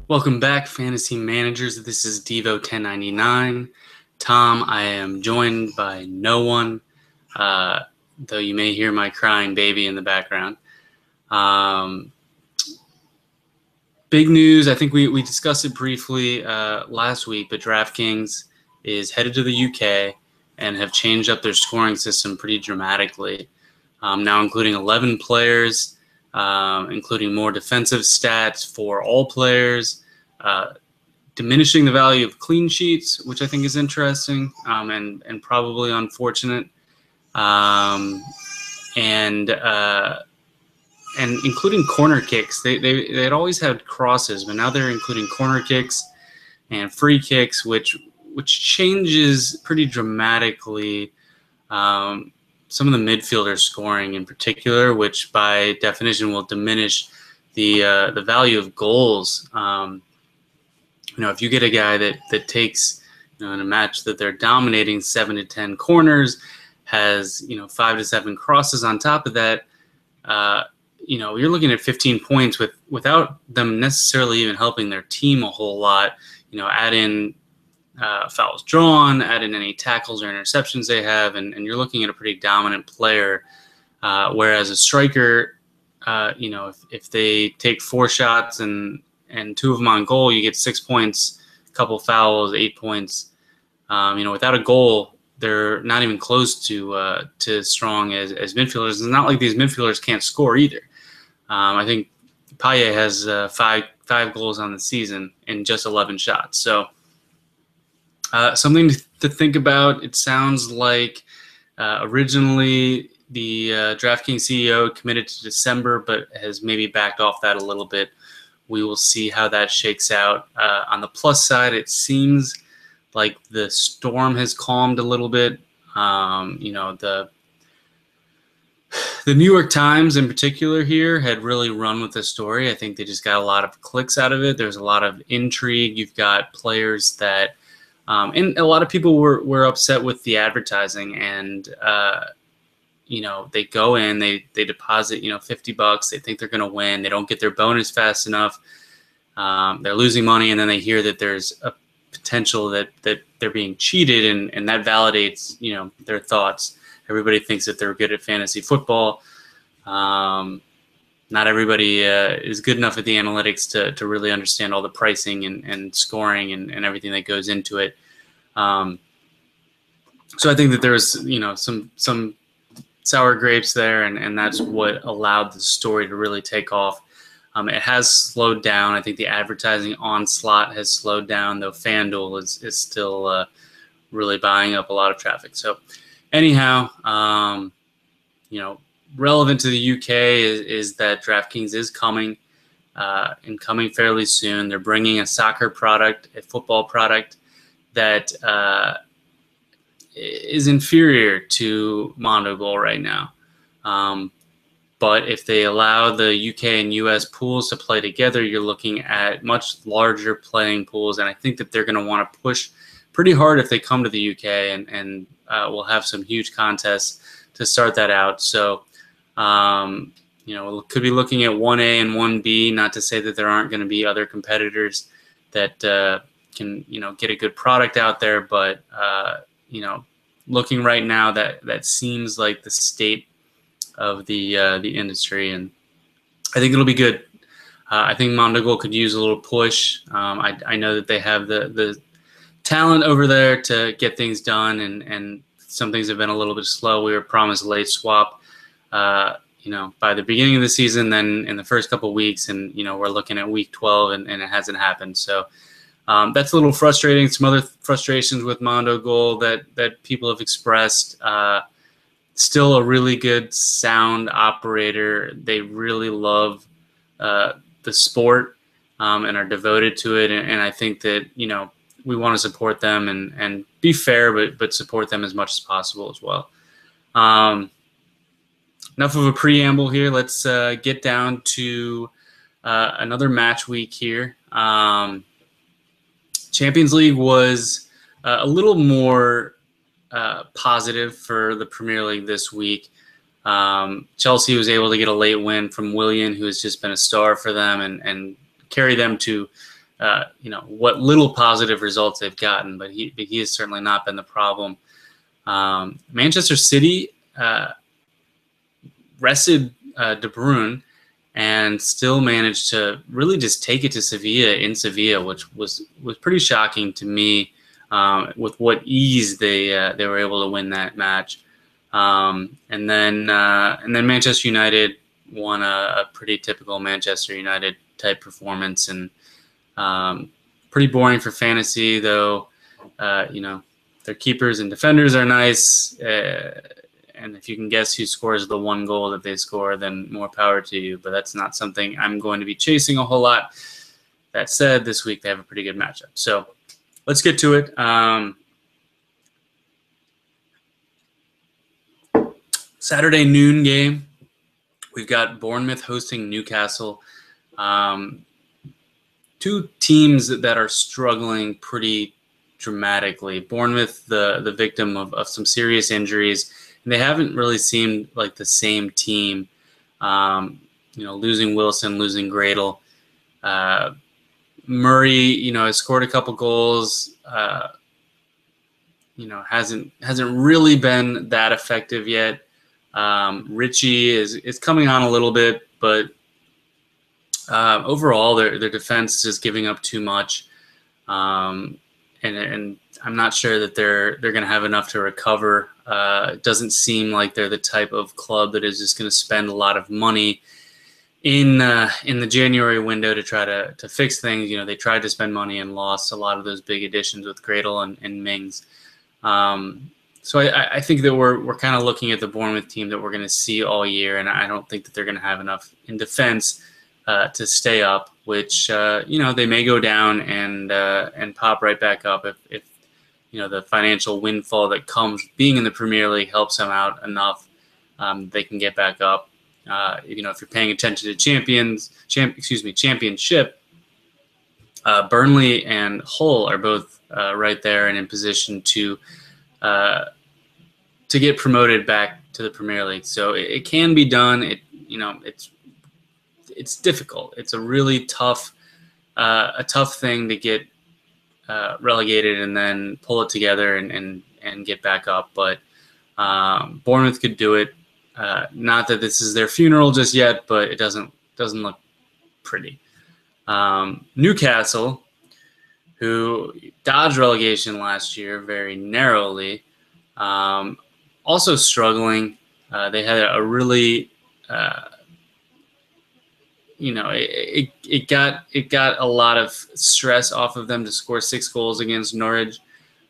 Welcome back, fantasy managers. This is Devo 1099. Tom, I am joined by no one, though you may hear my crying baby in the background. Big news. I think we discussed it briefly last week, but Draftkings is headed to the UK and have changed up their scoring system pretty dramatically, now including 11 players, including more defensive stats for all players, diminishing the value of clean sheets, which I think is interesting and probably unfortunate, and including corner kicks. They'd always had crosses, but now they're including corner kicks and free kicks, which changes pretty dramatically some of the midfielders scoring in particular, which by definition will diminish the value of goals. If you get a guy that takes, in a match that they're dominating 7 to 10 corners, has 5 to 7 crosses on top of that, you're looking at 15 points without them necessarily even helping their team a whole lot. Add in fouls drawn, add in any tackles or interceptions they have, and you're looking at a pretty dominant player. Whereas a striker, if they take 4 shots and 2 of them on goal, you get 6 points, a couple fouls, 8 points. Without a goal, they're not even close to strong as midfielders. It's not like these midfielders can't score either. I think Payet has five goals on the season in just 11 shots. So something to think about. It sounds like originally the DraftKings CEO committed to December, but has maybe backed off that a little bit. We will see how that shakes out. On the plus side, it seems like the storm has calmed a little bit. The New York Times in particular here had really run with the story. I think they just got a lot of clicks out of it. There's a lot of intrigue. You've got players that and a lot of people were upset with the advertising, and they go in, they deposit $50. They think they're going to win. They don't get their bonus fast enough. They're losing money, and then they hear that there's a potential that they're being cheated, and that validates their thoughts. Everybody thinks that they're good at fantasy football. Not everybody is good enough at the analytics to really understand all the pricing and scoring and everything that goes into it. So I think that there's some sour grapes there, and that's what allowed the story to really take off. It has slowed down. I think the advertising onslaught has slowed down, though FanDuel is still really buying up a lot of traffic. So anyhow, relevant to the UK is that DraftKings is coming and coming fairly soon. They're bringing a soccer product, a football product that is inferior to Mondogoal right now. But if they allow the UK and US pools to play together, you're looking at much larger playing pools. And I think that they're going to want to push pretty hard if they come to the UK, and we'll have some huge contests to start that out. So, we could be looking at 1A and 1B, not to say that there aren't going to be other competitors that can, get a good product out there. But, looking right now, that seems like the state of the industry, and I think it'll be good. I think Mondogoal could use a little push. I know that they have the talent over there to get things done, and some things have been a little bit slow. We were promised a late swap, by the beginning of the season, then in the first couple of weeks, and we're looking at week 12, and it hasn't happened. So that's a little frustrating. Some other frustrations with Mondogoal that people have expressed. Still a really good sound operator. They really love the sport and are devoted to it. And I think that, we want to support them and be fair, but support them as much as possible as well. Enough of a preamble here. Let's get down to another match week here. Champions League was a little more positive for the Premier League this week. Chelsea was able to get a late win from Willian, who has just been a star for them, and carry them to what little positive results they've gotten, but he has certainly not been the problem. Manchester City rested De Bruyne and still managed to really just take it to Sevilla in Sevilla, which was pretty shocking to me, with what ease they were able to win that match. And then Manchester United won a pretty typical Manchester United type performance, and pretty boring for fantasy, though. Their keepers and defenders are nice. And if you can guess who scores the one goal that they score, then more power to you. But that's not something I'm going to be chasing a whole lot. That said, this week they have a pretty good matchup. So let's get to it. Saturday noon game. We've got Bournemouth hosting Newcastle. Two teams that are struggling pretty dramatically. Bournemouth, the victim of some serious injuries. And they haven't really seemed like the same team. Losing Wilson, losing Gradle. Murray, has scored a couple goals. Hasn't really been that effective yet. Richie is coming on a little bit, but overall their defense is just giving up too much. And I'm not sure that they're going to have enough to recover. It doesn't seem like they're the type of club that is just going to spend a lot of money in the January window to try to fix things. They tried to spend money and lost a lot of those big additions with Gradle and Mings. So I think that we're kind of looking at the Bournemouth team that we're going to see all year, and I don't think that they're going to have enough in defense to stay up, which they may go down and pop right back up if the financial windfall that comes being in the Premier League helps them out enough. They can get back up. If you're paying attention to championship, Burnley and Hull are both right there and in position to get promoted back to the Premier League. So it can be done. It's difficult. It's a really tough thing to get relegated and then pull it together and get back up. But Bournemouth could do it. Not that this is their funeral just yet, but it doesn't look pretty. Newcastle, who dodged relegation last year very narrowly, also struggling. They had a really it got a lot of stress off of them to score 6 goals against Norwich.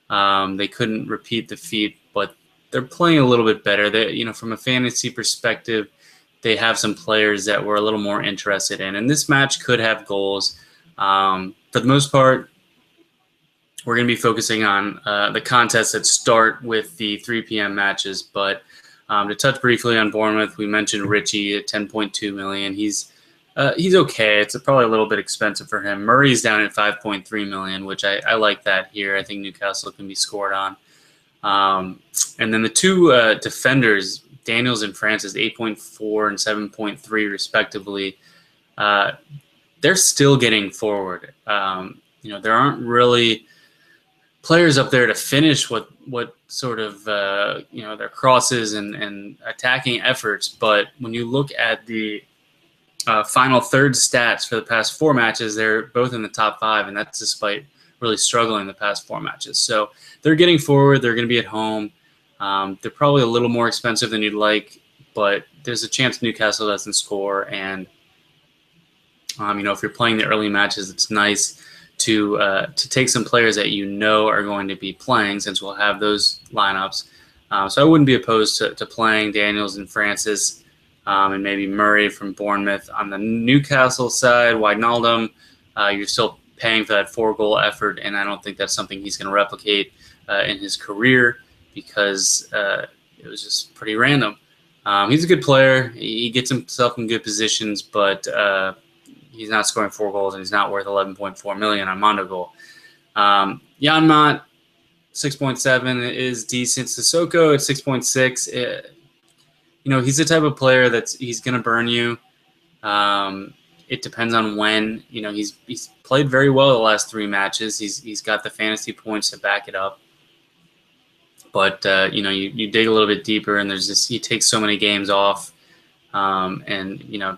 They couldn't repeat the feat, but they're playing a little bit better. They, from a fantasy perspective, they have some players that we're a little more interested in. And this match could have goals. For the most part, we're going to be focusing on the contests that start with the 3 p.m. matches. But to touch briefly on Bournemouth, we mentioned Richie at 10.2 million. He's okay. It's probably a little bit expensive for him. Murray's down at 5.3 million, which I like that here. I think Newcastle can be scored on. And then the two defenders, Daniels and Francis, 8.4 and 7.3 respectively. They're still getting forward. There aren't really players up there to finish what sort of their crosses and attacking efforts. But when you look at the final third stats for the past 4 matches, they're both in the top 5, and that's despite really struggling the past 4 matches. So they're getting forward. They're going to be at home. They're probably a little more expensive than you'd like, but there's a chance Newcastle doesn't score. And if you're playing the early matches, it's nice to take some players that are going to be playing, since we'll have those lineups. So I wouldn't be opposed to playing Daniels and Francis, and maybe Murray from Bournemouth. On the Newcastle side, Wijnaldum, you're still paying for that 4-goal effort, and I don't think that's something he's going to replicate in his career, because it was just pretty random. He's a good player. He gets himself in good positions, but he's not scoring 4 goals, and he's not worth 11.4 million on Mondogoal. Janmaat, 6.7 is decent. Sissoko at 6.6. He's the type of player he's going to burn you. It depends on when. He's played very well the last 3 matches. He's got the fantasy points to back it up. But you dig a little bit deeper, and he takes so many games off, and you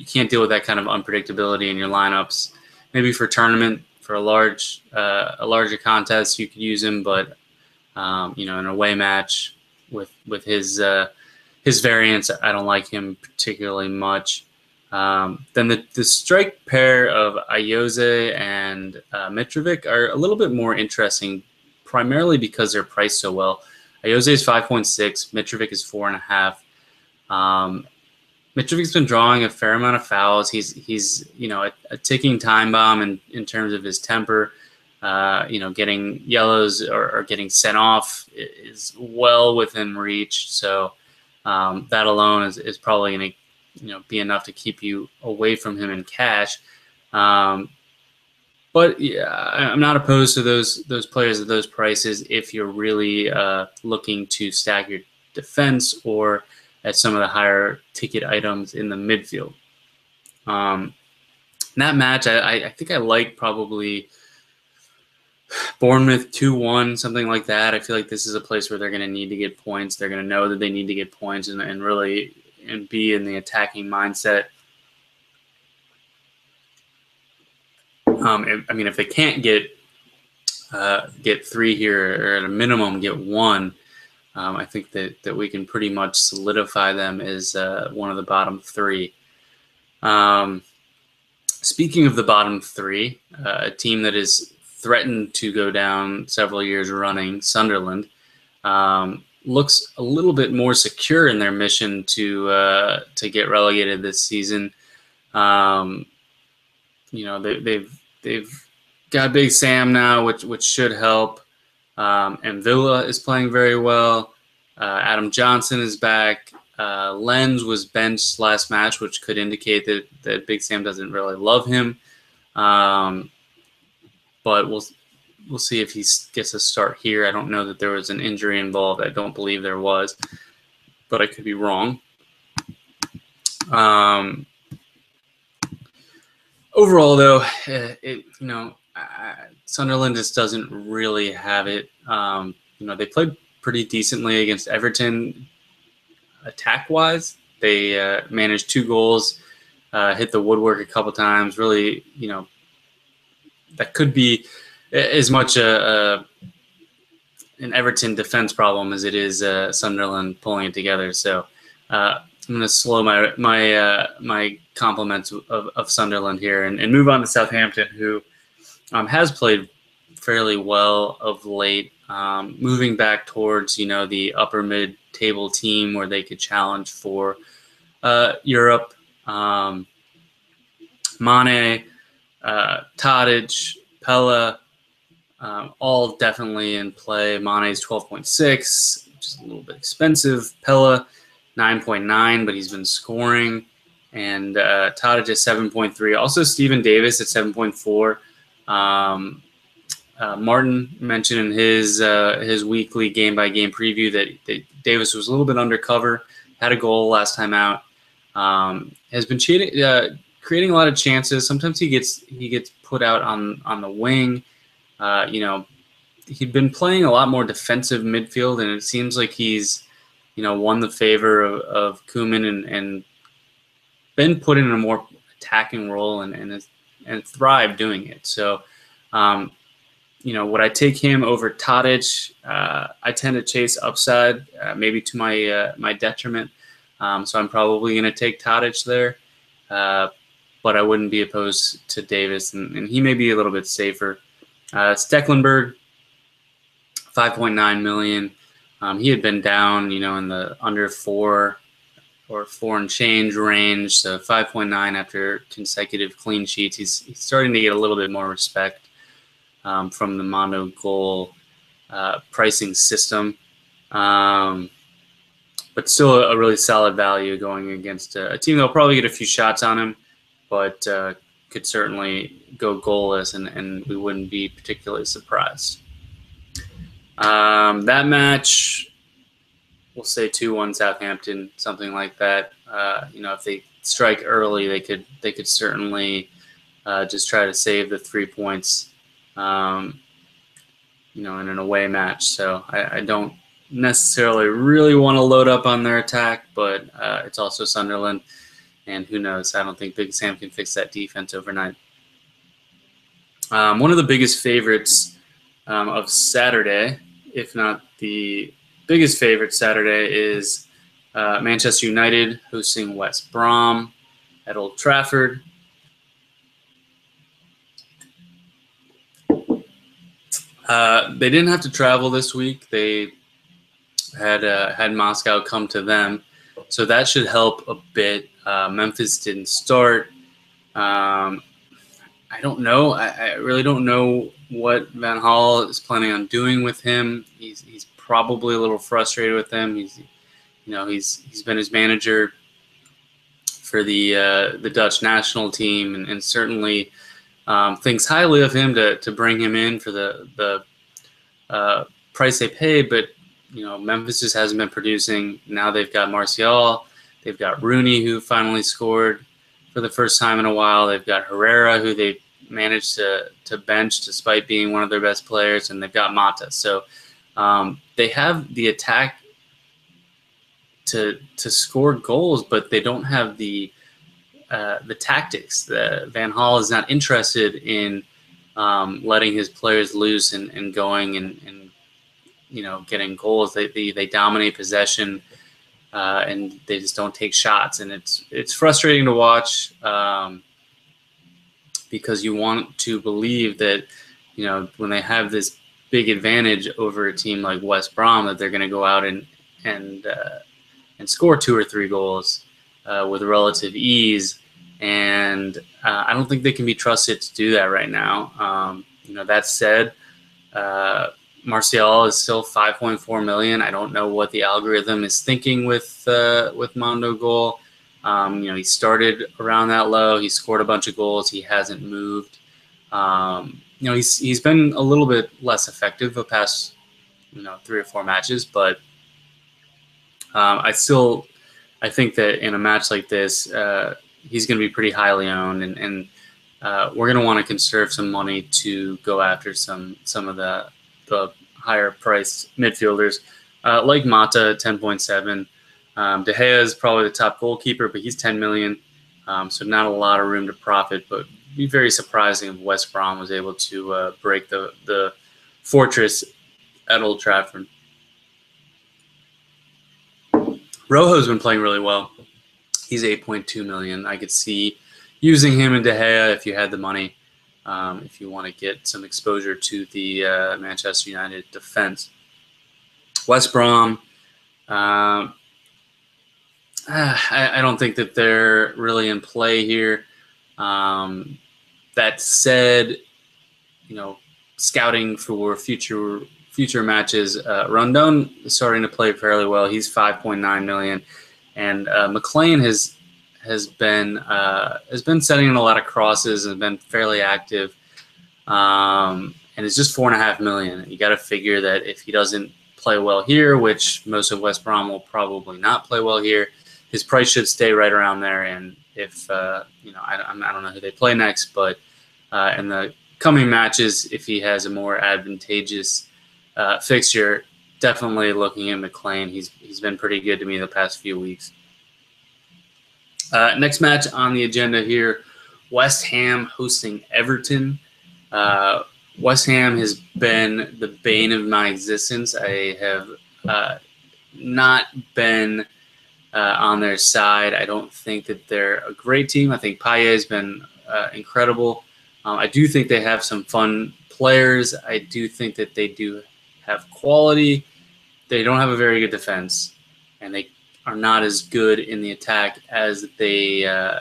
can't deal with that kind of unpredictability in your lineups. Maybe for tournament, for a larger contest, you could use him, but in an away match with his variance, I don't like him particularly much. Then the strike pair of Ayoze and Mitrovic are a little bit more interesting, primarily because they're priced so well. Ayoze is 5.6, Mitrovic is 4.5. Mitrovic's been drawing a fair amount of fouls. He's a ticking time bomb in terms of his temper. Getting yellows or getting sent off is well within reach. So that alone is probably going to be enough to keep you away from him in cash. But yeah, I'm not opposed to those players at those prices if you're really looking to stack your defense or at some of the higher ticket items in the midfield. In that match, I think I like probably Bournemouth 2-1, something like that. I feel like this is a place where they're going to need to get points. They're going to know that they need to get points and really be in the attacking mindset. If they can't get 3 here, or at a minimum get 1, I think that we can pretty much solidify them as one of the bottom 3. Speaking of the bottom 3, a team that is threatened to go down several years running, Sunderland, looks a little bit more secure in their mission to get relegated this season. They've got Big Sam now, which should help. And Villa is playing very well. Adam Johnson is back. Lenz was benched last match, which could indicate that Big Sam doesn't really love him. But we'll see if he gets a start here. I don't know that there was an injury involved. I don't believe there was, but I could be wrong. Overall, though, Sunderland just doesn't really have it. They played pretty decently against Everton attack-wise. They managed 2 goals, hit the woodwork a couple times. Really, that could be as much an Everton defense problem as it is Sunderland pulling it together. So I'm going to slow my compliments of Sunderland here and move on to Southampton, who has played fairly well of late, moving back towards the upper mid-table team where they could challenge for Europe. Mane, Tadic, Pella, all definitely in play. Mane's 12.6, which is a little bit expensive. Pella, 9.9, but he's been scoring. And Tadic is 7.3. Also, Stephen Davis at 7.4. Martin mentioned in his weekly game-by-game preview that Davis was a little bit undercover, had a goal last time out, has been creating a lot of chances. Sometimes he gets put out on the wing. He'd been playing a lot more defensive midfield, and it seems like he's won the favor of Koeman and been put in a more attacking role and thrived doing it. So, would I take him over Tadic? I tend to chase upside, maybe to my detriment. So I'm probably going to take Tadic there. But I wouldn't be opposed to Davis, and he may be a little bit safer. Stecklenburg, 5.9 million. He had been down, in the under 4 or 4 and change range, so 5.9 after consecutive clean sheets. He's starting to get a little bit more respect from the Mondogoal pricing system. But still a really solid value going against a team that'll probably get a few shots on him, but could certainly go goalless, and we wouldn't be particularly surprised. That match, we'll say 2-1 Southampton, something like that. If they strike early, they could certainly just try to save the 3 points, in an away match. So I don't necessarily really want to load up on their attack, but it's also Sunderland, and who knows? I don't think Big Sam can fix that defense overnight. One of the biggest favorites of Saturday, if not the biggest favorite Saturday, is Manchester United hosting West Brom at Old Trafford. They didn't have to travel this week. They had Moscow come to them, so that should help a bit. Memphis didn't start. I don't know. I really don't know what Van Gaal is planning on doing with him. He's probably a little frustrated with him. He's been his manager for the Dutch national team, and certainly thinks highly of him to bring him in for the price they paid. But Memphis just hasn't been producing. Now they've got Martial, they've got Rooney, who finally scored for the first time in a while. They've got Herrera, who they managed to bench despite being one of their best players, and they've got Mata. So they have the attack to score goals, but they don't have the tactics. Van Gaal is not interested in letting his players loose and going and getting goals. They dominate possession. And they just don't take shots, and it's frustrating to watch because you want to believe that when they have this big advantage over a team like West Brom, that they're going to go out and score 2 or 3 goals with relative ease, and I don't think they can be trusted to do that right now. That said, Martial is still 5.4 million. I don't know what the algorithm is thinking with Mondogoal. He started around that low. He scored a bunch of goals. He hasn't moved. He's been a little bit less effective the past 3 or 4 matches, but I think that in a match like this, he's going to be pretty highly owned, and we're going to want to conserve some money to go after some of the higher priced midfielders like Mata, 10.7. De Gea is probably the top goalkeeper, but he's 10 million, so not a lot of room to profit. But it'd be very surprising if West Brom was able to break the fortress at Old Trafford. Rojo's been playing really well. He's 8.2 million. I could see using him and De Gea if you had the money. If you want to get some exposure to the Manchester United defense. West Brom, I don't think that they're really in play here. That said, scouting for future matches, Rondon is starting to play fairly well. He's 5.9 million, and McLean has been setting in a lot of crosses and been fairly active, and it's just 4.5 million. You got to figure that if he doesn't play well here, which most of West Brom will probably not play well here, his price should stay right around there. And if I don't know who they play next, but in the coming matches, if he has a more advantageous fixture, definitely looking at McLean. He's been pretty good to me the past few weeks. Next match on the agenda here, West Ham hosting Everton. West Ham has been the bane of my existence. I have not been on their side. I don't think that they're a great team. I think Payet has been incredible. I do think they have some fun players. I do think that they do have quality. They don't have a very good defense, and they are not as good in the attack as they've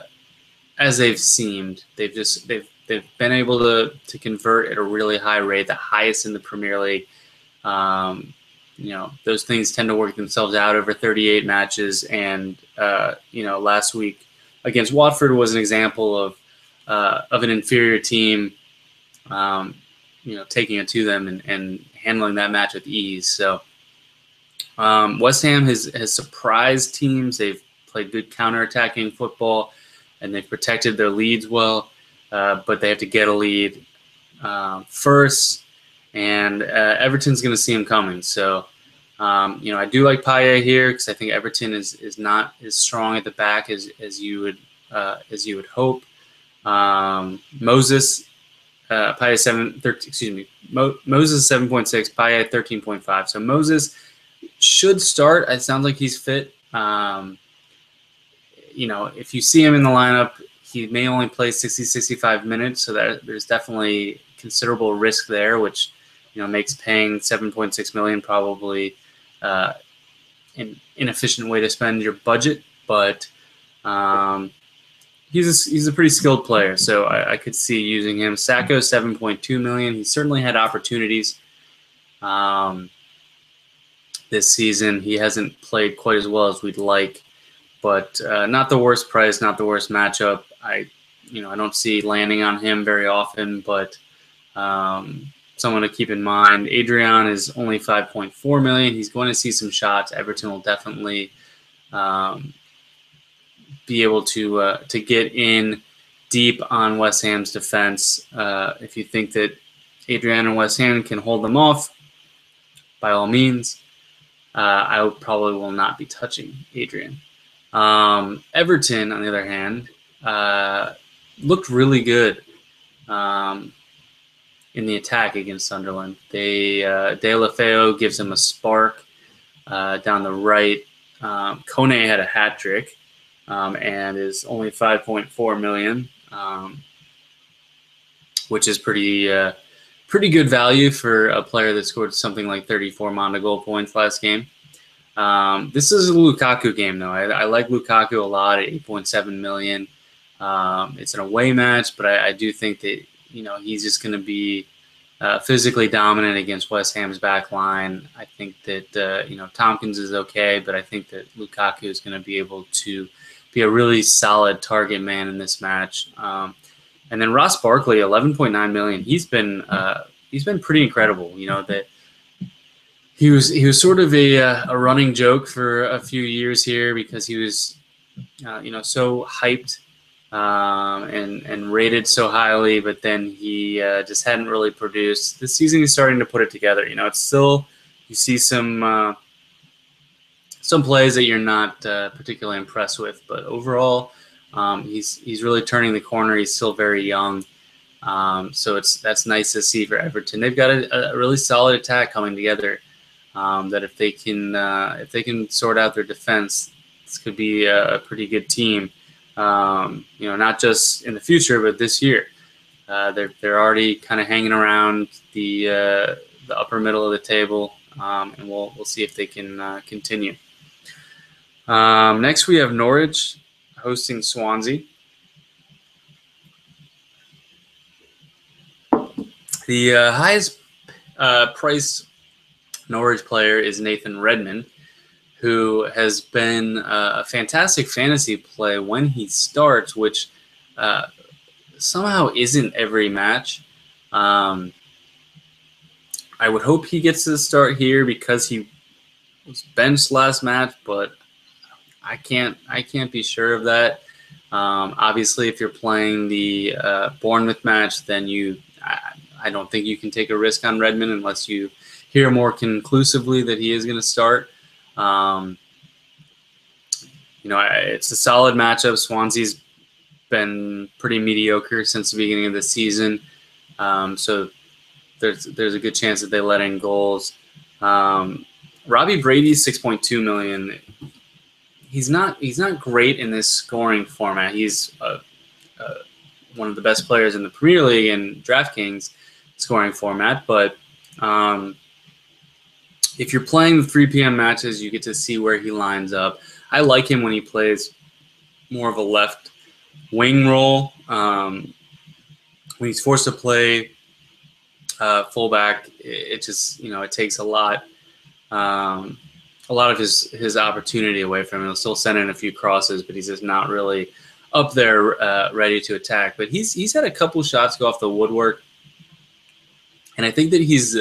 seemed. They've been able to convert at a really high rate, the highest in the Premier League. Those things tend to work themselves out over 38 matches. And last week against Watford was an example of an inferior team, taking it to them and handling that match with ease. So West Ham has surprised teams. They've played good counterattacking football, and they've protected their leads well. But they have to get a lead first, and Everton's going to see them coming. So, I do like Payet here because I think Everton is not as strong at the back as you would hope. Moses. Payet Moses 7.6, Payet 13.5. So Moses should start. It sounds like he's fit. If you see him in the lineup, he may only play 60, 65 minutes. So there's definitely considerable risk there, which makes paying $7.6 million probably an inefficient way to spend your budget. But he's a pretty skilled player, so I could see using him. Sacco, $7.2 million. He certainly had opportunities this season. He hasn't played quite as well as we'd like, but not the worst price, not the worst matchup. I don't see landing on him very often, but someone to keep in mind. Adrian is only $5.4 million. He's going to see some shots. Everton will definitely be able to get in deep on West Ham's defense. If you think that Adrian and West Ham can hold them off, by all means, I probably will not be touching Adrian. Everton, on the other hand, looked really good in the attack against Sunderland. De La Feo gives them a spark down the right. Kone had a hat trick. And is only $5.4 million, which is pretty good value for a player that scored something like 34 Mondogoal points last game. This is a Lukaku game, though. I like Lukaku a lot at $8.7 million. It's an away match, but I do think that he's just going to be physically dominant against West Ham's back line. I think that Tompkins is okay, but I think that Lukaku is going to be able to be a really solid target man in this match. And then Ross Barkley, $11.9 million. He's been pretty incredible. That he was sort of a running joke for a few years here because he was so hyped and rated so highly, but then he just hadn't really produced. This season he's starting to put it together. It's still, you see some plays that you're not particularly impressed with, but overall, he's really turning the corner. He's still very young, so that's nice to see for Everton. They've got a really solid attack coming together. That if they can sort out their defense, this could be a pretty good team. Not just in the future, but this year. They're already kind of hanging around the upper middle of the table, and we'll see if they can continue. Next, we have Norwich hosting Swansea. The highest price Norwich player is Nathan Redmond, who has been a fantastic fantasy play when he starts, which somehow isn't every match. I would hope he gets to start here because he was benched last match, but I can't be sure of that. Obviously, if you're playing the Bournemouth match, then I don't think you can take a risk on Redmond unless you hear more conclusively that he is going to start. It's a solid matchup. Swansea's been pretty mediocre since the beginning of the season, so there's a good chance that they let in goals. Robbie Brady's $6.2 million. He's not great in this scoring format. He's one of the best players in the Premier League and Draftkings scoring format. But if you're playing the 3 p.m. matches, you get to see where he lines up. I like him when he plays more of a left wing role. When he's forced to play fullback, it just it takes a lot of his opportunity away from him. He'll still send in a few crosses, but he's just not really up there ready to attack. But he's had a couple shots go off the woodwork, and I think that he's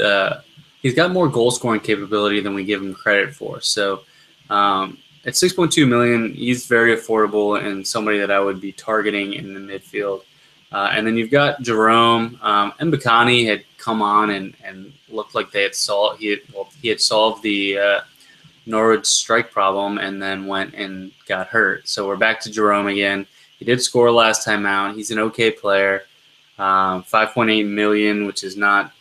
he's got more goal scoring capability than we give him credit for. So at 6.2 million, he's very affordable and somebody that I would be targeting in the midfield. And then you've got Jerome. Mbakani had come on and looked like they had solved. He had solved the Norwich strike problem, and then went and got hurt. So we're back to Jerome again. He did score last time out. He's an okay player. 5.8 million, which is not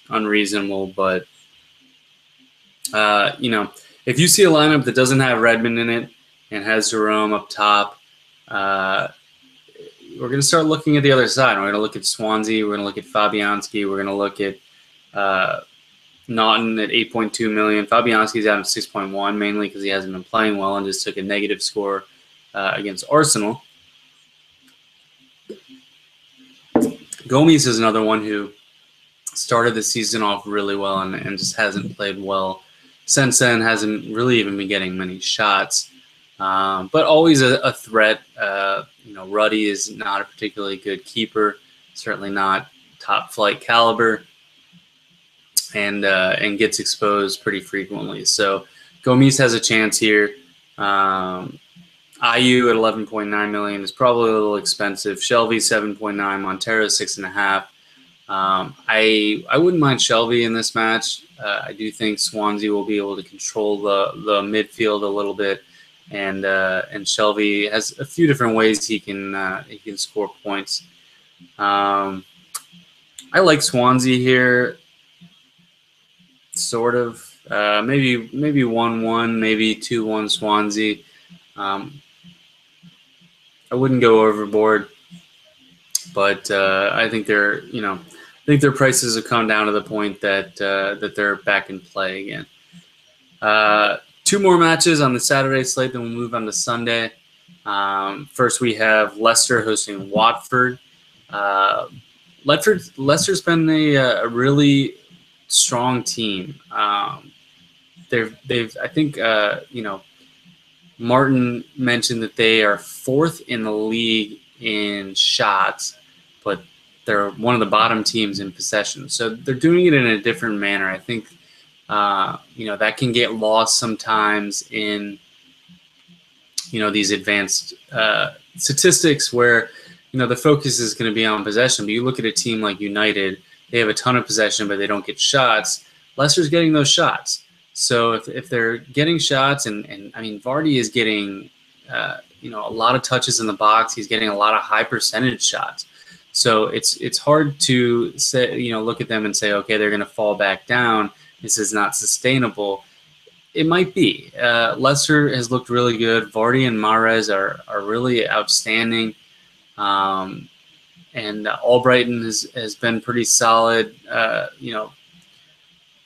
unreasonable, but if you see a lineup that doesn't have Redmond in it and has Jerome up top, we're going to start looking at the other side. We're going to look at Swansea. We're going to look at Fabianski. We're going to look at Naughton at 8.2 million. Fabianski's out of 6.1, mainly because he hasn't been playing well and just took a negative score against Arsenal. Gomes is another one who started the season off really well and just hasn't played well since then, hasn't really even been getting many shots, but always a threat. Ruddy is not a particularly good keeper, certainly not top flight caliber, and gets exposed pretty frequently. So Gomes has a chance here. IU at 11.9 million is probably a little expensive. Shelby 7.9, Montero 6.5. I wouldn't mind Shelby in this match. I do think Swansea will be able to control the midfield a little bit, and Shelby has a few different ways he can score points. I like Swansea here, sort of. Maybe 1-1, maybe 2-1 Swansea. I wouldn't go overboard, but I think their prices have come down to the point that they're back in play again. 2 more matches on the Saturday slate, then we'll move on to Sunday. First, we have Leicester hosting Watford. Leicester's been a really strong team. Martin mentioned that they are 4th in the league in shots, but they're one of the bottom teams in possession. So they're doing it in a different manner. I think, that can get lost sometimes in, these advanced statistics where, the focus is going to be on possession. But you look at a team like United, they have a ton of possession, but they don't get shots. Leicester's getting those shots. So if they're getting shots, and I mean, Vardy is getting, a lot of touches in the box. He's getting a lot of high percentage shots. So it's hard to say, look at them and say, okay, they're going to fall back down. This is not sustainable. It might be. Leicester has looked really good. Vardy and Mahrez are really outstanding. And Albrighton has been pretty solid,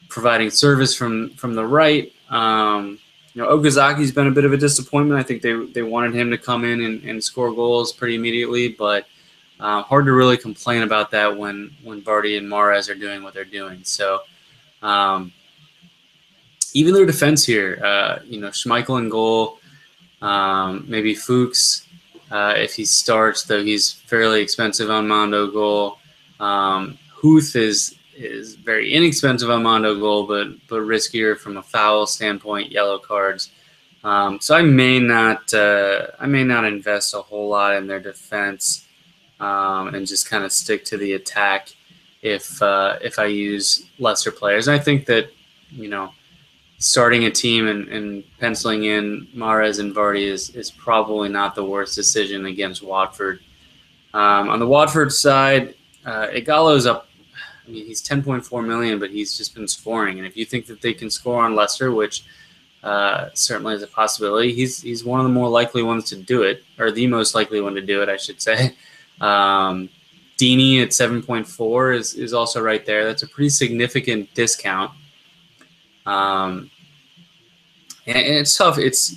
providing service from the right. Okazaki's been a bit of a disappointment. I think they wanted him to come in and score goals pretty immediately, but hard to really complain about that when Vardy and Mahrez are doing what they're doing. So even their defense here, Schmeichel in goal, maybe Fuchs if he starts, though he's fairly expensive on Mondogoal. Huth is very inexpensive on Mondogoal, but riskier from a foul standpoint, yellow cards. So I may not invest a whole lot in their defense and just kind of stick to the attack if I use Leicester players. And I think that starting a team and penciling in Mahrez and Vardy is probably not the worst decision against Watford. On the Watford side, Igalo's up. I mean, he's 10.4 million, but he's just been scoring. And if you think that they can score on Leicester, which certainly is a possibility, he's one of the more likely ones to do it, or the most likely one to do it, I should say. Deeney at 7.4 is also right there. That's a pretty significant discount. And it's tough. It's,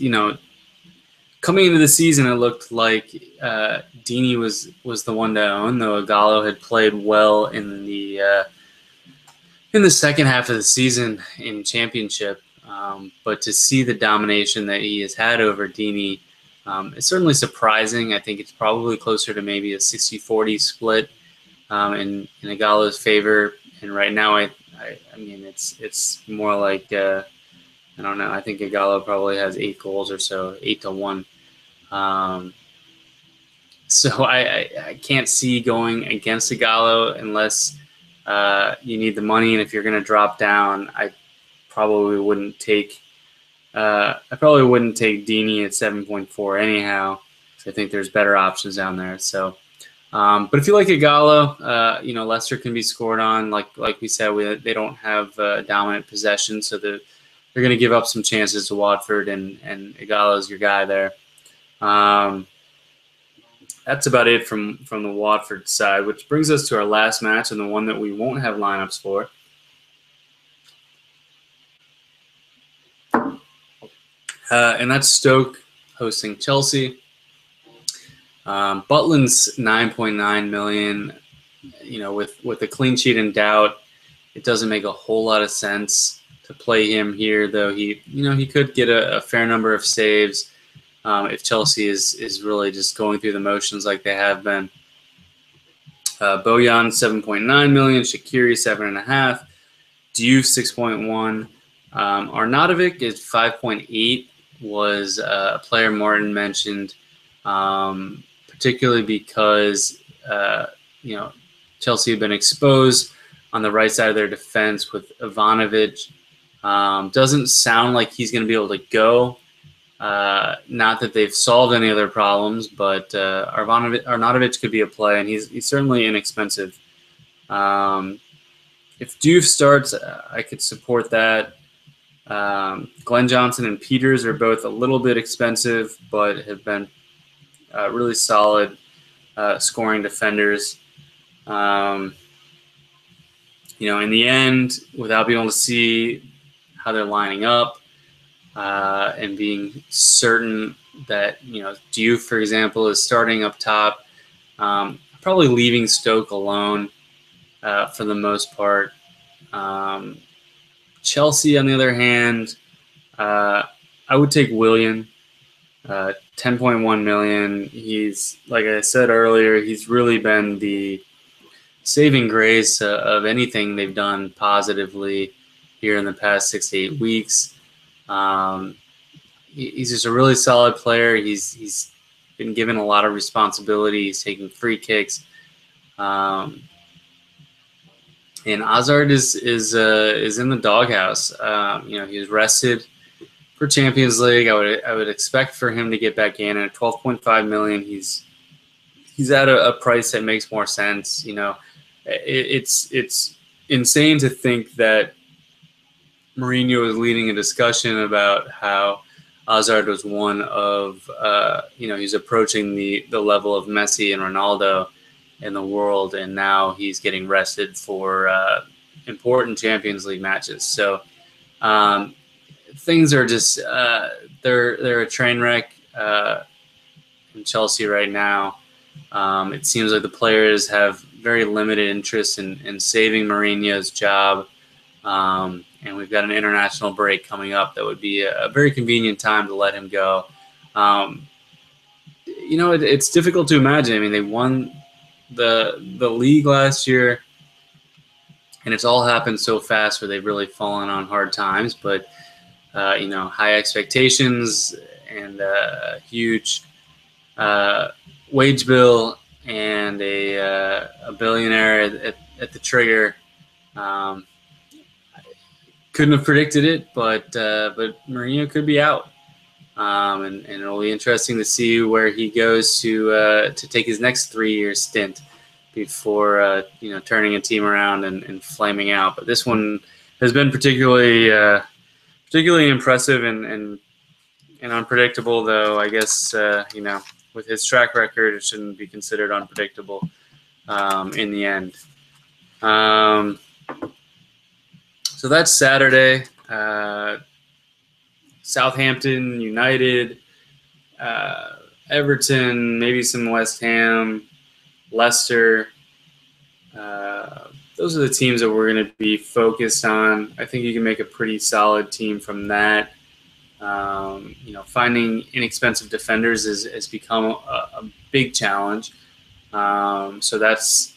coming into the season, it looked like Deeney was the one to own, though Igalo had played well in the second half of the season in Championship. But to see the domination that he has had over Deeney, it's certainly surprising. I think it's probably closer to maybe a 60-40 split in Igalo's favor. And right now, I mean, it's more like I don't know. I think Igalo probably has 8 goals or so, 8-1. So I can't see going against Igalo unless you need the money, and if you're going to drop down, I probably wouldn't take Dini at 7.4 anyhow. So I think there's better options down there. So, but if you like Igalo, Leicester can be scored on. Like we said, they don't have dominant possession, so they're going to give up some chances to Watford, and Igalo is your guy there. That's about it from the Watford side, which brings us to our last match and the one that we won't have lineups for. And that's Stoke hosting Chelsea. Butland's 9.9 million. With a clean sheet in doubt, it doesn't make a whole lot of sense to play him here, though he could get a fair number of saves if Chelsea is really just going through the motions like they have been. Bojan 7.9 million, Shaqiri 7.5, Diouf 6.1, Arnautovic is 5.8. Was a player Martin mentioned, particularly because Chelsea had been exposed on the right side of their defense with Ivanovic. Doesn't sound like he's going to be able to go. Not that they've solved any other problems, but Arnautovic could be a play, and he's certainly inexpensive. If Diouf starts, I could support that. Glenn Johnson and Peters are both a little bit expensive, but have been really solid scoring defenders. In the end, without being able to see how they're lining up and being certain that, Diouf, for example, is starting up top, probably leaving Stoke alone for the most part. Chelsea, on the other hand, I would take Willian, 10.1 million. He's, like I said earlier, he's really been the saving grace of anything they've done positively here in the past 6 to 8 weeks. He's just a really solid player. He's been given a lot of responsibility. He's taking free kicks. And Hazard is in the doghouse. He was rested for Champions League. I would expect for him to get back in at 12.5 million. He's at a price that makes more sense. It's insane to think that Mourinho is leading a discussion about how Hazard was one of he's approaching the level of Messi and Ronaldo in the world, and now he's getting rested for important Champions League matches. So things are just they're a train wreck in Chelsea right now. It seems like the players have very limited interest in saving Mourinho's job, and we've got an international break coming up that would be a very convenient time to let him go. It's difficult to imagine. I mean, they won the league last year, and it's all happened so fast where they've really fallen on hard times. But high expectations and a huge wage bill and a billionaire at the trigger. Couldn't have predicted it, but Mourinho could be out. And it'll be interesting to see where he goes to take his next 3-year stint before turning a team around and flaming out. But this one has been particularly impressive and unpredictable, though I guess with his track record, it shouldn't be considered unpredictable in the end. So that's Saturday. Southampton, United, Everton, maybe some West Ham, Leicester. Those are the teams that we're going to be focused on. I think you can make a pretty solid team from that. Finding inexpensive defenders has become a big challenge. So that's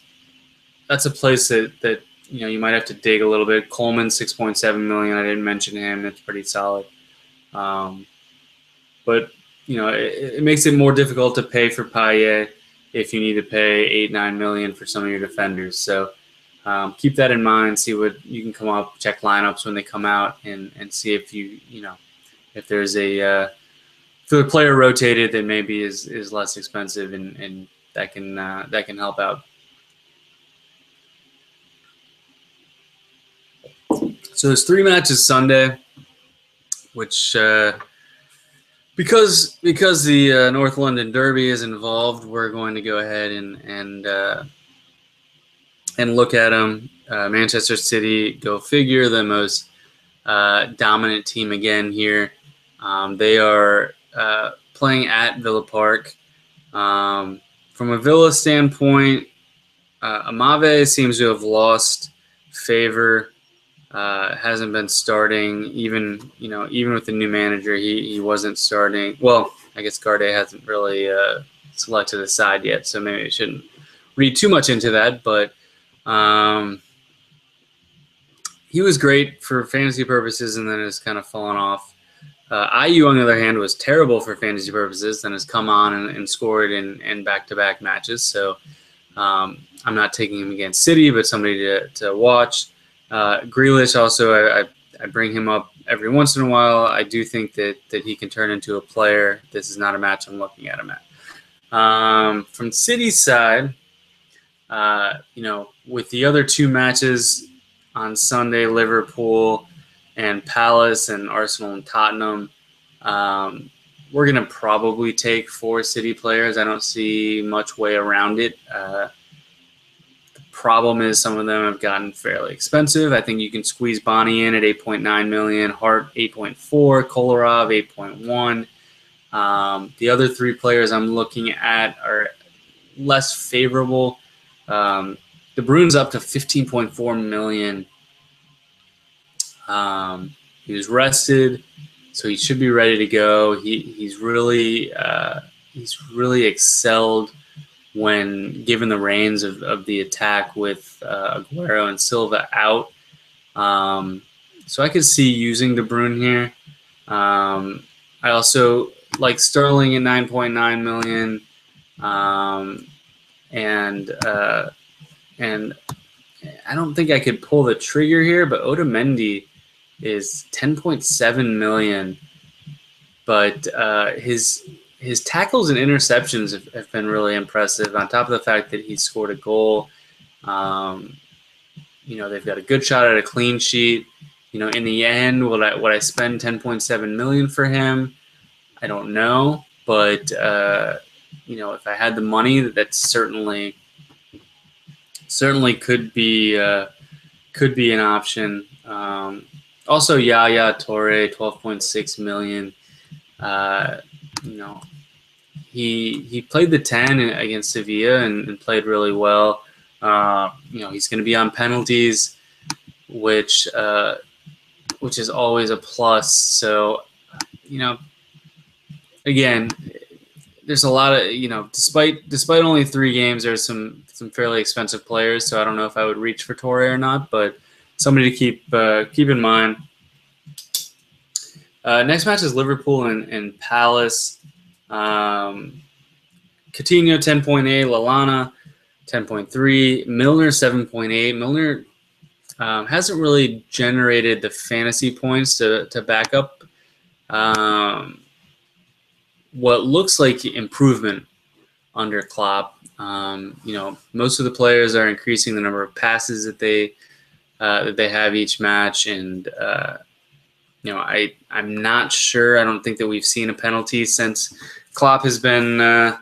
a place that you might have to dig a little bit. Coleman, 6.7 million. I didn't mention him. That's pretty solid. But it makes it more difficult to pay for Payet if you need to pay 8-9 million for some of your defenders. So keep that in mind. See what you can come up. Check lineups when they come out, and see if if there's a for the player rotated that maybe is less expensive, and that can help out. So there's 3 matches Sunday, which because the North London Derby is involved, we're going to go ahead and look at them. Manchester City, go figure, the most dominant team again here. They are playing at Villa Park. From a Villa standpoint, Amave seems to have lost favor. Hasn't been starting, even with the new manager, he wasn't starting. Well, I guess Garde hasn't really selected a side yet, so maybe I shouldn't read too much into that. But he was great for fantasy purposes, and then has kind of fallen off. IU, on the other hand, was terrible for fantasy purposes, then has come on and scored in back-to-back matches. So I'm not taking him against City, but somebody to watch. Grealish also, I bring him up every once in a while. I do think that he can turn into a player. This is not a match I'm looking at him at. From City's side, with the other 2 matches on Sunday, Liverpool and Palace, and Arsenal and Tottenham, we're going to probably take 4 City players. I don't see much way around it. Problem is some of them have gotten fairly expensive. I think you can squeeze Bonnie in at 8.9 million, Hart 8.4, Kolarov 8.1. The other 3 players I'm looking at are less favorable. De Bruyne's up to 15.4 million. He was rested, so he should be ready to go. He's really excelled when given the reins of the attack with Aguero and Silva out. So I could see using De Bruyne here. I also like Sterling at 9.9 million. And I don't think I could pull the trigger here, but Otamendi is 10.7 million. But his tackles and interceptions have been really impressive, on top of the fact that he scored a goal. They've got a good shot at a clean sheet. In the end, would I spend 10.7 million for him? I don't know. But, if I had the money, that certainly could be an option. Also, Yaya Toure, 12.6 million. He played the 10 against Sevilla and played really well. He's going to be on penalties, which is always a plus. So, again, there's a lot of, despite only 3 games, there's some fairly expensive players. So I don't know if I would reach for Torre or not, but somebody to keep in mind. Next match is Liverpool and Palace. Coutinho 10.8, Lallana 10.3, Milner 7.8. Milner hasn't really generated the fantasy points to back up what looks like improvement under Klopp. Most of the players are increasing the number of passes that they have each match, and I'm not sure. I don't think that we've seen a penalty since Klopp has been at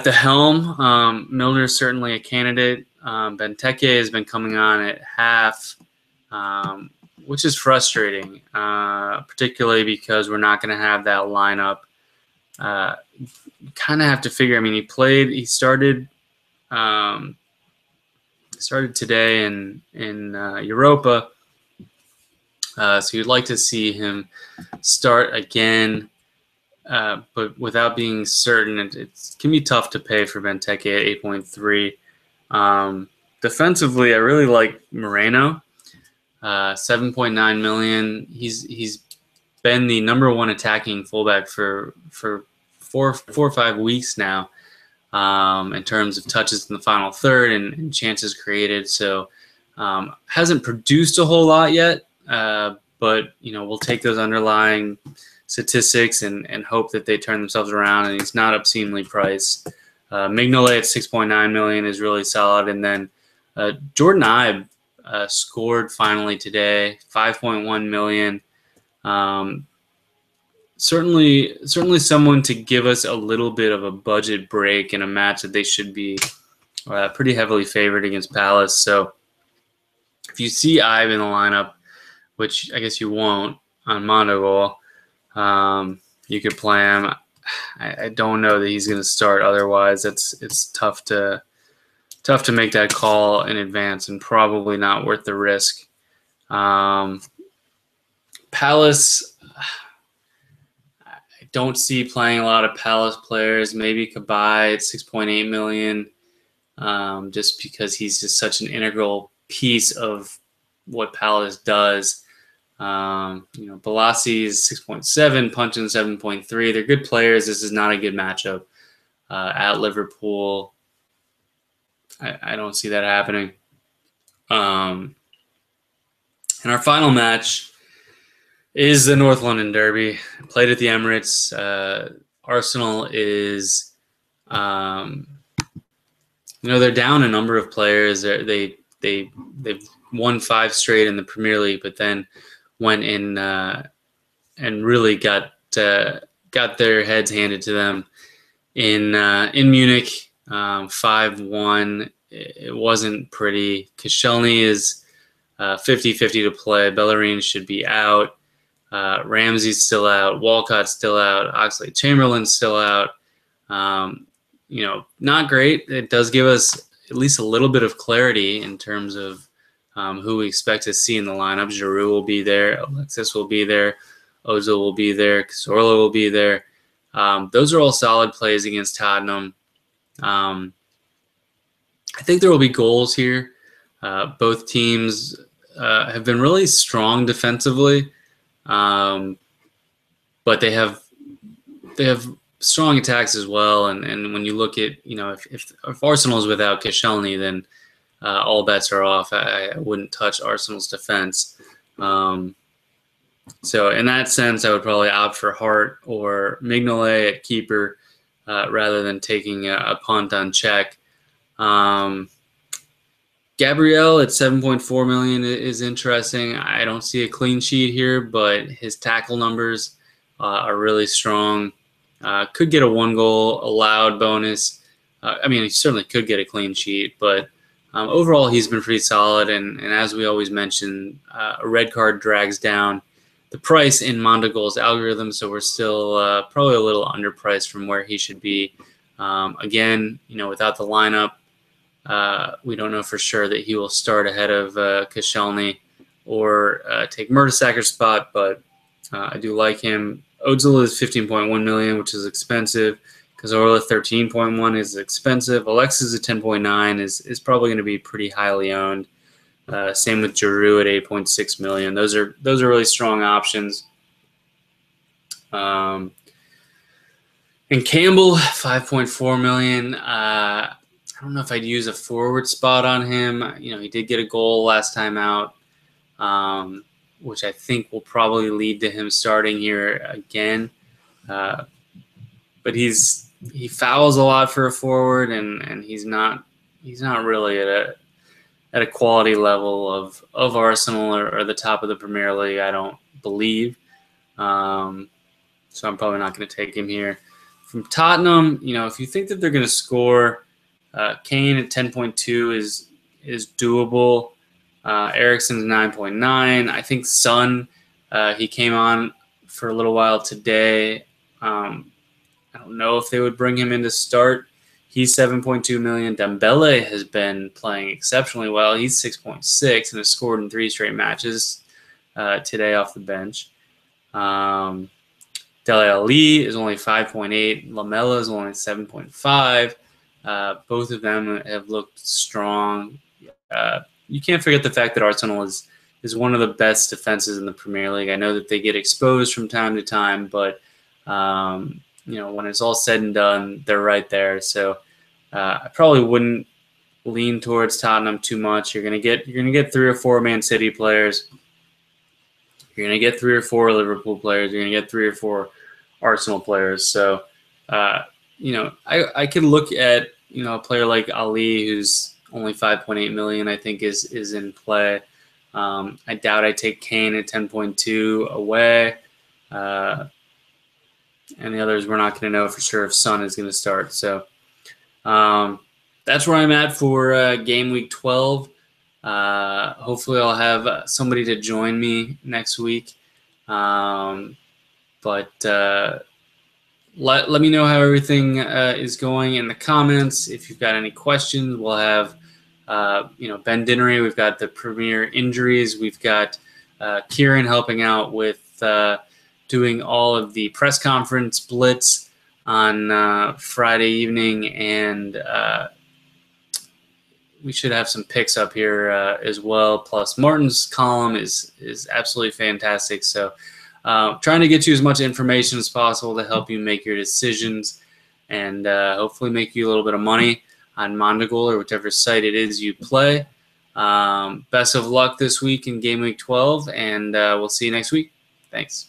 the helm. Milner's certainly a candidate. Benteke has been coming on at half, which is frustrating, particularly because we're not going to have that lineup. Kind of have to figure. I mean, he started today in Europa. So you'd like to see him start again, but without being certain, it can be tough to pay for Benteke at 8.3. defensively, I really like Moreno. 7.9 million. He's been the number one attacking fullback for four or 5 weeks now, in terms of touches in the final third and chances created. So hasn't produced a whole lot yet, but we'll take those underlying statistics and hope that they turn themselves around. And he's not obscenely priced. Mignolet at 6.9 million is really solid, and then Jordan Ibe scored finally today, 5.1 million. Certainly someone to give us a little bit of a budget break in a match that they should be pretty heavily favored against Palace. So if you see Ibe in the lineup, which I guess you won't on Mondogoal, you could play him. I don't know that he's going to start. Otherwise, it's tough to make that call in advance, and probably not worth the risk. Palace, I don't see playing a lot of Palace players. Maybe Cabaye at 6.8 million, just because he's just such an integral piece of what Palace does. Balassi is 6.7, Punchin 7.3. They're good players. This is not a good matchup at Liverpool. I don't see that happening. And our final match is the North London Derby, played at the Emirates. Arsenal is, they're down a number of players. They've won 5 straight in the Premier League, but then went in and really got their heads handed to them in Munich, 5-1. It wasn't pretty. Koscielny is 50-50 to play. Bellerin should be out. Ramsey's still out. Walcott's still out. Oxlade-Chamberlain's still out. Not great. It does give us at least a little bit of clarity in terms of who we expect to see in the lineup. Giroud will be there. Alexis will be there. Ozil will be there. Cazorla will be there. Those are all solid plays against Tottenham. I think there will be goals here. Both teams have been really strong defensively, but they have strong attacks as well. And when you look at, if Arsenal is without Koscielny, then all bets are off. I wouldn't touch Arsenal's defense. So in that sense, I would probably opt for Hart or Mignolet at keeper rather than taking a punt on Czech. Gabriel at 7.4 million is interesting. I don't see a clean sheet here, but his tackle numbers are really strong. Could get a 1-goal allowed bonus. He certainly could get a clean sheet, but overall he's been pretty solid. And as we always mention, a red card drags down the price in Mondogoal's algorithm, so we're still probably a little underpriced from where he should be. Again, without the lineup, we don't know for sure that he will start ahead of Koscielny or take Mertesacker's spot, but I do like him. Ozil is 15.1 million, which is expensive. Cazorla 13.1 is expensive. Alexis at 10.9 is probably going to be pretty highly owned. Same with Giroud at 8.6 million. Those are really strong options. And Campbell 5.4 million. I don't know if I'd use a forward spot on him. He did get a goal last time out, which I think will probably lead to him starting here again. But he fouls a lot for a forward, and he's not really at a quality level of Arsenal or the top of the Premier League, I don't believe. So I'm probably not going to take him here. From Tottenham, if you think that they're going to score, Kane at 10.2 is doable. Eriksen's 9.9. I think Son, he came on for a little while today. I don't know if they would bring him in to start. He's 7.2 million. Dembele has been playing exceptionally well. He's 6.6 and has scored in 3 straight matches today off the bench. Dele Alli is only 5.8. Lamela is only 7.5. Both of them have looked strong. you can't forget the fact that Arsenal is one of the best defenses in the Premier League. I know that they get exposed from time to time, but when it's all said and done, they're right there. So I probably wouldn't lean towards Tottenham too much. You're gonna get 3 or 4 Man City players. You're gonna get 3 or 4 Liverpool players. You're gonna get 3 or 4 Arsenal players. So I could look at a player like Ali, who's only 5.8 million. I think is in play. I doubt I take Kane at 10.2 away. And the others, we're not going to know for sure if Son is going to start. So that's where I'm at for game week 12. Hopefully I'll have somebody to join me next week. But let me know how everything is going in the comments. If you've got any questions, we'll have Ben Dinnery. We've got the Premier Injuries. We've got Kieran helping out with doing all of the press conference blitz on Friday evening, and we should have some picks up here as well. Plus, Martin's column is absolutely fantastic. So, trying to get you as much information as possible to help you make your decisions, and hopefully make you a little bit of money on Mondogoal or whichever site it is you play. Best of luck this week in Game Week 12, and we'll see you next week. Thanks.